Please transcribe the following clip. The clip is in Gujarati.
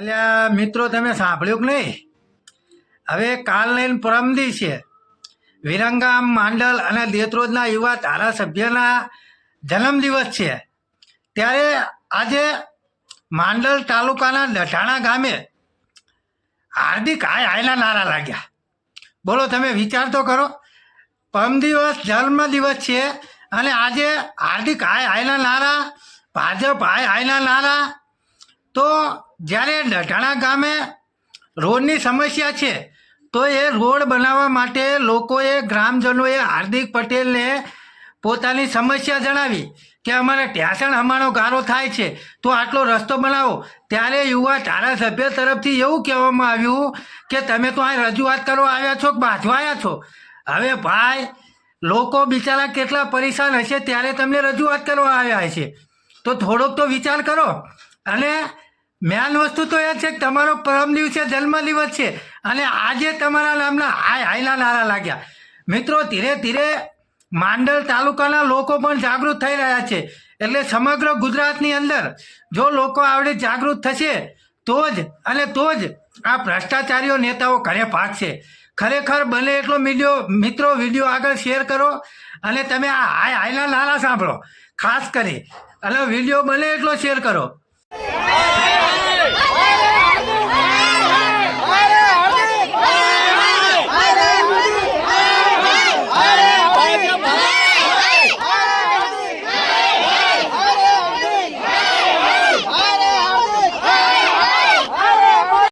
એટલે મિત્રો તમે સાંભળ્યું કે નહીં? હવે કાલ લઈને પરમદી છે વિરંગામ માંડલ અને દેત્રોજના યુવા ધારાસભ્યના જન્મદિવસ છે. ત્યારે આજે માંડલ તાલુકાના ડઢાણા ગામે હાર્દિક હાયના નારા લાગ્યા. બોલો, તમે વિચાર તો કરો. પરમદિવસ જન્મદિવસ છે અને આજે હાર્દિક હાયના નારા, ભાજપ હાયના નારા. તો જ્યારે ડઢાણા ગામે રોડની સમસ્યા છે તો એ રોડ બનાવવા માટે લોકોએ, ગ્રામજનોએ હાર્દિક પટેલને પોતાની સમસ્યા જણાવી કે અમારે ઢેસણ હમાણો ગારો થાય છે તો આટલો રસ્તો બનાવો. ત્યારે યુવા ધારાસભ્ય તરફથી એવું કહેવામાં આવ્યું કે તમે તો અહીં રજૂઆત કરવા આવ્યા છો કે બાંધવા આવ્યા છો? હવે ભાઈ, લોકો બિચારા કેટલા પરેશાન હશે ત્યારે તમને રજૂઆત કરવા આવ્યા હશે, તો થોડોક તો વિચાર કરો. અને મેન વસ્તુ તો એ છે કે તમારો પરમ દિવસે જન્મદિવસ છે અને આજે તમારા નામના હાયના નારા લાગ્યા. મિત્રો, ધીરે ધીરે માંડલ તાલુકાના લોકો પણ જાગૃત થઈ રહ્યા છે. એટલે સમગ્ર ગુજરાતની અંદર જો લોકો આવડે જાગૃત થશે તો જ આ ભ્રષ્ટાચારીઓ નેતાઓ ઘરે ભાગશે. ખરેખર બને એટલો મિત્રો વિડીયો આગળ શેર કરો અને તમે આ હાયના નારા સાંભળો ખાસ કરી, અને વિડીયો બને એટલો શેર કરો.